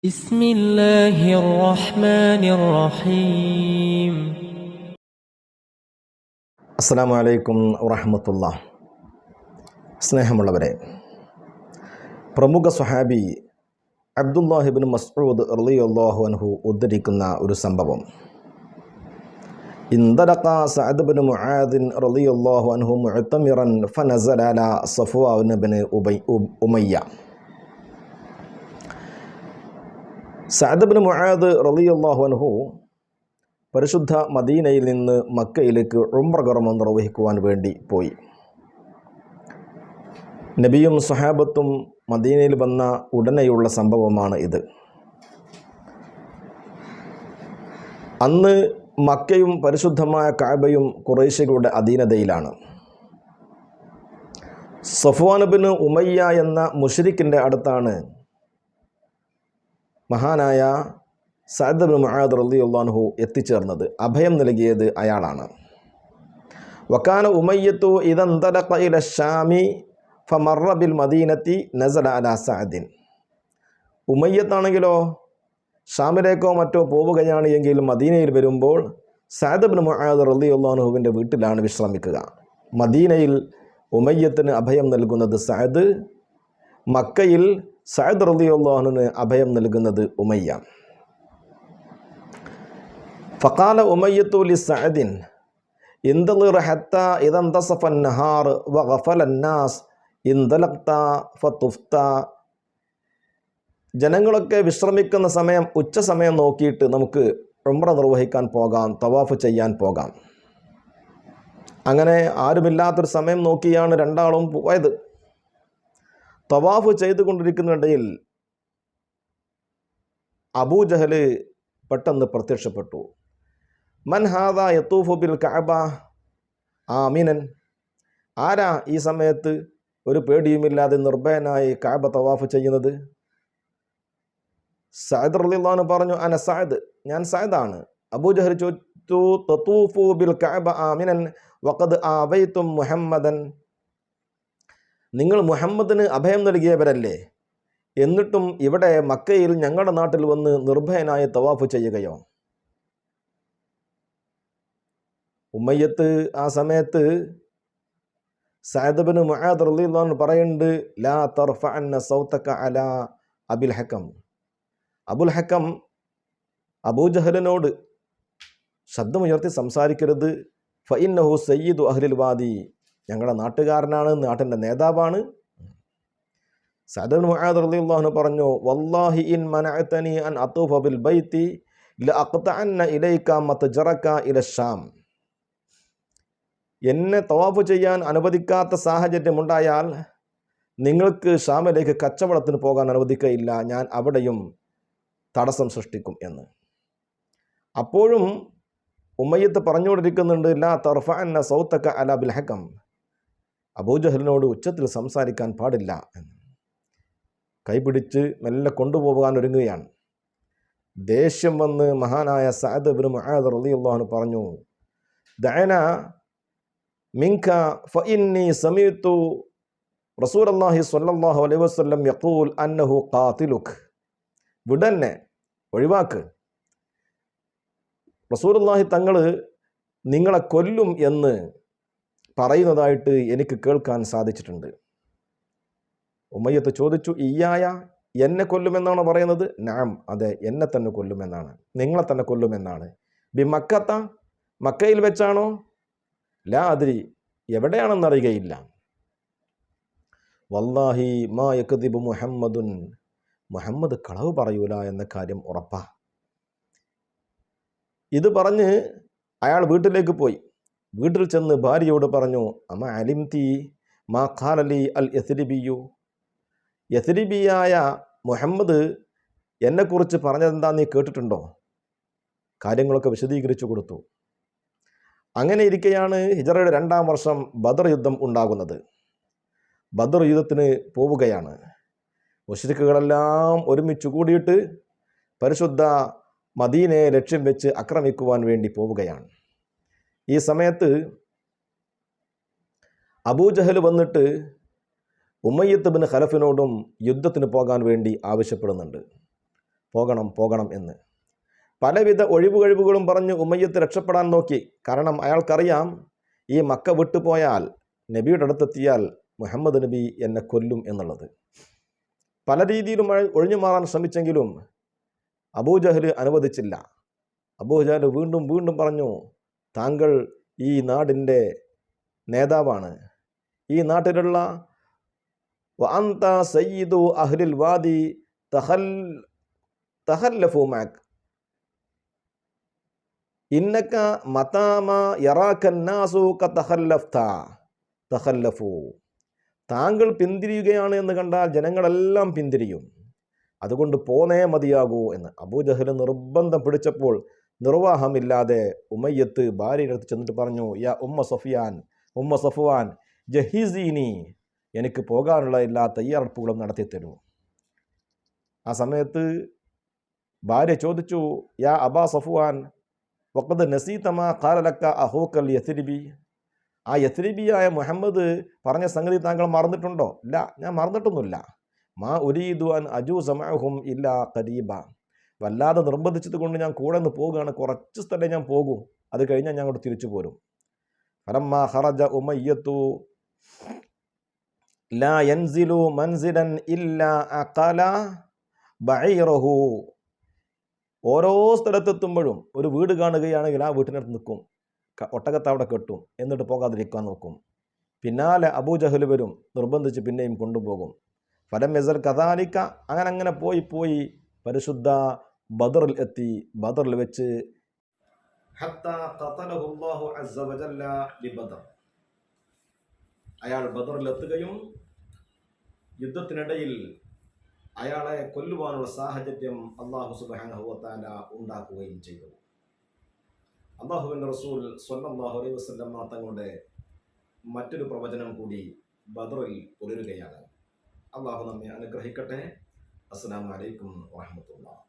بسم الله الرحمن الرحيم. അസ്സലാമു അലൈക്കും വറഹ്മത്തുള്ളാഹി. സ്നേഹമുള്ളവരെ, പ്രമുഖ സ്വഹാബി അബ്ദുല്ലാഹി ഇബ്നു മസ്ഊദ് റളിയല്ലാഹു അൻഹു ഉദ്ധരിക്കുന്ന ഒരു സംഭവം. ഇൻതലഖ സഅദ് ഇബ്നു മുആദ് റളിയല്ലാഹു അൻഹു മുഅ്തമിറൻ ഫനസല അലാ സഫ്വാൻ ഇബ്നു ഉമയ്യ. സഅദ് ഇബ്നു മുആദ് റളിയല്ലാഹു അൻഹു പരിശുദ്ധ മദീനയിൽ നിന്ന് മക്കയിലേക്ക് ഉംറ കർമ്മം നിർവഹിക്കുവാൻ വേണ്ടി പോയി. നബിയും സ്വഹാബത്തും മദീനയിൽ വന്ന ഉടനെയുള്ള സംഭവമാണ് ഇത്. അന്ന് മക്കയും പരിശുദ്ധമായ കഅബയും ഖുറൈശികളുടെ അധീനതയിലാണ്. സഫ്വാൻ ഇബ്നു ഉമയ്യ എന്ന മുശ്രിക്കിൻ്റെ അടുത്താണ് മഹാനായ സഅദ് ഇബ്നു മുആദ് റളിയല്ലാഹു അൻഹു എത്തിച്ചേർന്നത്. അഭയം നൽകിയത് അയാളാണ്. വകാന ഉമയ്യത്തു ഇദാ ഇൻതലഖ ഇല ശാമി ഫമറ ബിൽ മദീനത്തി നസല അലാ സഅദിൻ. ഉമയ്യത്താണെങ്കിലോ ഷാമിലേക്കോ മറ്റോ പോവുകയാണ് എങ്കിൽ മദീനയിൽ വരുമ്പോൾ സഅദ് ഇബ്നു മുആദ് റളിയല്ലാഹു അൻഹുവിൻ്റെ വീട്ടിലാണ് വിശ്രമിക്കുക. മദീനയിൽ ഉമയ്യത്തിന് അഭയം നൽകുന്നത് സഅദ്, മക്കയിൽ സഅദ് റളിയല്ലാഹു അൻഹുവിന് അഭയം നൽകുന്നത് ഉമയ്യ. ഫഖാല ഉമയ്യത്തു ലിസഅദിൻ ഇൻതളിർ ഹത്താ ഇദാ ഇൻതസഫ അൻ-നഹാർ വഗഫല അൻ-നാസ് ഇൻതലഖ്ത ഫതുഫ്ത. ജനങ്ങളൊക്കെ വിശ്രമിക്കുന്ന സമയം, ഉച്ച സമയം നോക്കിയിട്ട് നമുക്ക് ഉംറ നിർവഹിക്കാൻ പോകാം, തവാഫ് ചെയ്യാൻ പോകാം. അങ്ങനെ ആരുമില്ലാത്തൊരു സമയം നോക്കിയാണ് രണ്ടാളും പോയത്. തവാഫ് ചെയ്തുകൊണ്ടിരിക്കുന്നിടയിൽ അബൂജഹൽ പെട്ടെന്ന് പ്രത്യക്ഷപ്പെട്ടു. മൻ ഹാദാ യതൂഫു ബിൽ കഅബ ആമിനൻ. ആരാ ഈ സമയത്ത് ഒരു പേടിയുമില്ലാതെ നിർഭയനായി കഅബ തവാഫ് ചെയ്യുന്നത്? സഅദ് റളിയല്ലാഹു അൻഹു പറഞ്ഞു, അന സഅദ്, ഞാൻ സഅദാണ്. അബൂജഹൽ ചോദിച്ചു, തതൂഫു ബിൽ കഅബ ആമിനൻ വഖദ് ആവൈതും മുഹമ്മദൻ. നിങ്ങൾ മുഹമ്മദിന് അഭയം നൽകിയവരല്ലേ, എന്നിട്ടും ഇവിടെ മക്കയിൽ ഞങ്ങളുടെ നാട്ടിൽ വന്ന് നിർഭയനായി തവാഫ് ചെയ്യുകയോ? ഉമയ്യത്ത് ആ സമയത്ത് സഅദ് ഇബ്നു മുആദ് റളിയല്ലാഹു അൻഹു പറയുന്നുണ്ട്, ലാ തർഫഅന്ന സൗതക അലാ അബുൽ ഹക്കം. അബുൽ ഹക്കം അബൂജഹലിനോട് ശബ്ദമുയർത്തി സംസാരിക്കരുത്. ഫഇന്നഹു സയ്യിദു അഹ്ലിൽ വാദി, ഞങ്ങളുടെ നാട്ടുകാരനാണ്, നാട്ടിൻ്റെ നേതാവാണ്. സഅദ് ഇബ്നു മുആദ് റളിയല്ലാഹു അൻഹു പറഞ്ഞു, വല്ലാഹി ഇൻ മനഅതനി അൻ അതൂഫ ബിൽ ബൈത്തി ലഅഖതഅന്ന ഇലൈക മത്ജറക ഇല ശാം. എന്നെ തവാഫ് ചെയ്യാൻ അനുവദിക്കാത്ത സാഹചര്യമുണ്ടായാൽ നിങ്ങൾക്ക് ഷാമിലേക്ക് കച്ചവടത്തിന് പോകാൻ അനുവദിക്കുകയില്ല, ഞാൻ അവിടെയും തടസ്സം സൃഷ്ടിക്കും എന്ന്. അപ്പോഴും ഉമയ്യത്ത് പറഞ്ഞുകൊണ്ടിരിക്കുന്നുണ്ട്, ലാ തർഫഅന്ന സൗതക അലാ ബിൽ ഹക്കം, അബൂജഹലിനോട് ഉച്ചത്തിൽ സംസാരിക്കാൻ പാടില്ല എന്ന്. കൈപിടിച്ച് മെല്ലെ കൊണ്ടുപോകാൻ ഒരുങ്ങുകയാണ്. ദേഷ്യം വന്ന് മഹാനായ സഅദ് ഇബ്നു മുആദ് റളിയല്ലാഹു അൻഹു പറഞ്ഞു, ദഅന മിൻക ഫഇന്നി സമീഅതു റസൂലുള്ളാഹി സ്വല്ലല്ലാഹു അലൈഹി വസല്ലം യഖൂൽ അന്നഹു ഖാതിലുക്. വിടന്നെ, ഒഴിവാക്ക്. റസൂലുള്ളാഹി തങ്ങൾ നിങ്ങളെ കൊല്ലും എന്ന് പറയുന്നതായിട്ട് എനിക്ക് കേൾക്കാൻ സാധിച്ചിട്ടുണ്ട്. ഉമയ്യത്ത് ചോദിച്ചു, ഇയ്യായ, എന്നെ കൊല്ലുമെന്നാണോ പറയുന്നത്? നഅം, അതെ, എന്നെ തന്നെ കൊല്ലുമെന്നാണ്, നിങ്ങളെ തന്നെ കൊല്ലുമെന്നാണ്. ബി മക്കത്ത, മക്കയിൽ വെച്ചാണോ? ലാ അദ്രി, എവിടെയാണെന്നറിയുകയില്ല. വല്ലാഹി മാ യക്ദിബു മുഹമ്മദുൻ, മുഹമ്മദ് കളവ് പറയൂല എന്ന കാര്യം ഉറപ്പാ. ഇത് പറഞ്ഞ് അയാൾ വീട്ടിലേക്ക് പോയി. വീട്ടിൽ ചെന്ന് ഭാര്യയോട് പറഞ്ഞു, അമ അലിംതി മാ ഖാലലി അൽ യസ്രിബിയു. യസ്രിബിയായ മുഹമ്മദ് എന്നെക്കുറിച്ച് പറഞ്ഞതെന്താ നീ കേട്ടിട്ടുണ്ടോ? കാര്യങ്ങളൊക്കെ വിശദീകരിച്ചു കൊടുത്തു. അങ്ങനെ ഇരിക്കെയാണ് ഹിജറയുടെ 2-ാം വർഷം ബദർ യുദ്ധം ഉണ്ടാകുന്നത്. ബദർ യുദ്ധത്തിന് പോവുകയാണ്. മുശ്രിക്കുകളെല്ലാം ഒരുമിച്ച് കൂടിയിട്ട് പരിശുദ്ധ മദീനയെ ലക്ഷ്യം വെച്ച് ആക്രമിക്കുവാൻ വേണ്ടി പോവുകയാണ്. ഈ സമയത്ത് അബൂജഹൽ വന്നിട്ട് ഉമയ്യത്ത് ബിൻ ഖലഫിനോടും യുദ്ധത്തിന് പോകാൻ വേണ്ടി ആവശ്യപ്പെടുന്നുണ്ട്. പോകണം പോകണം എന്ന്. പലവിധ ഒഴിവുകഴിവുകളും പറഞ്ഞ് ഉമയ്യത്ത് രക്ഷപ്പെടാൻ നോക്കി. കാരണം അയാൾക്കറിയാം, ഈ മക്ക വിട്ടുപോയാൽ, നബിയുടെ അടുത്തെത്തിയാൽ മുഹമ്മദ് നബി എന്നെ കൊല്ലും എന്നുള്ളത്. പല രീതിയിലും ഒഴിഞ്ഞു മാറാൻ ശ്രമിച്ചെങ്കിലും അബൂജഹൽ അനുവദിച്ചില്ല. അബൂജഹൽ വീണ്ടും വീണ്ടും പറഞ്ഞു, താങ്കൾ ഈ നാടിൻ്റെ നേതാവാണ്, ഈ നാട്ടിലുള്ള വഅന്ത സയ്യിദു അഹ്ലിൽ വാദി തഖല്ലഫു മഅക് ഇന്നക മതാമ യറാക നാസു തഖല്ലഫു. താങ്കൾ പിന്തിരിയുകയാണ് എന്ന് കണ്ടാൽ ജനങ്ങളെല്ലാം പിന്തിരിയും, അതുകൊണ്ട് പോന്നേ മതിയാകൂ എന്ന് അബൂജഹൽ നിർബന്ധം പിടിച്ചപ്പോൾ നിർവാഹമില്ലാതെ ഉമയ്യത്ത് ഭാര്യയുടെ അടുത്ത് ചെന്നിട്ട് പറഞ്ഞു, യാ ഉമ്മ സഫ്വാൻ ജഹീസീനി, എനിക്ക് പോകാനുള്ള എല്ലാ തയ്യാറെടുപ്പുകളും നടത്തിത്തരൂ. ആ സമയത്ത് ഭാര്യ ചോദിച്ചു, യാ അബാ സഫ്വാൻ വഖദ് നസീതമാ ഖാല ലക അഹൂക്കൽ യസ്രിബി, ആ യസ്രിബിയായ മുഹമ്മദ് പറഞ്ഞ സംഗതി താങ്കൾ മറന്നിട്ടുണ്ടോ? ഇല്ല, ഞാൻ മറന്നിട്ടൊന്നുമില്ല. മാ ഉരീദു അൻ അജൂസ മഅഹും ഇല്ലാ ഖരീബ, വല്ലാതെ നിർബന്ധിച്ചത് കൊണ്ട് ഞാൻ കൂടെ നിന്ന് പോവുകയാണ്, കുറച്ച് സ്ഥലം ഞാൻ പോകും, അത് കഴിഞ്ഞാൽ ഞാൻ അങ്ങോട്ട് തിരിച്ചു പോരും. ഫലമ്മാ ഖറജ ഉമയ്യത്തു ലാ യൻസിലു മൻസിലൻ ഇല്ലാ അഖല ബഈറഹു, ഓരോ സ്ഥലത്തെത്തുമ്പോഴും ഒരു വീട് കാണുകയാണെങ്കിൽ ആ വീട്ടിനടുത്ത് നിൽക്കും, ഒട്ടകത്തെ അവിടെ കെട്ടും, എന്നിട്ട് പോകാതിരിക്കാൻ നോക്കും. പിന്നാലെ അബൂജഹൽ വരും, നിർബന്ധിച്ച് പിന്നെയും കൊണ്ടുപോകും. ഫലം യസൽ കദാലിക, അങ്ങനെ പോയി പരിശുദ്ധ ബദറിൽ എത്തി. ബദറിൽ വെച്ച് അയാൾ ബദറിൽ എത്തുകയും യുദ്ധത്തിനിടയിൽ അയാളെ കൊല്ലുവാനുള്ള സാഹചര്യം അല്ലാഹു സുബ്ഹാനഹു വ തആല ഉണ്ടാക്കുകയും ചെയ്തു. അല്ലാഹുവിൻ്റെ റസൂൽ സ്വല്ലല്ലാഹു അലൈഹി വസല്ലം തങ്ങളുടെ മറ്റൊരു പ്രവചനം കൂടി ബദറിൽ പുലരുകയാണ്. അല്ലാഹു നമ്മെ അനുഗ്രഹിക്കട്ടെ. അസ്സലാമു അലൈക്കും വറഹ്മത്തുള്ളാഹി.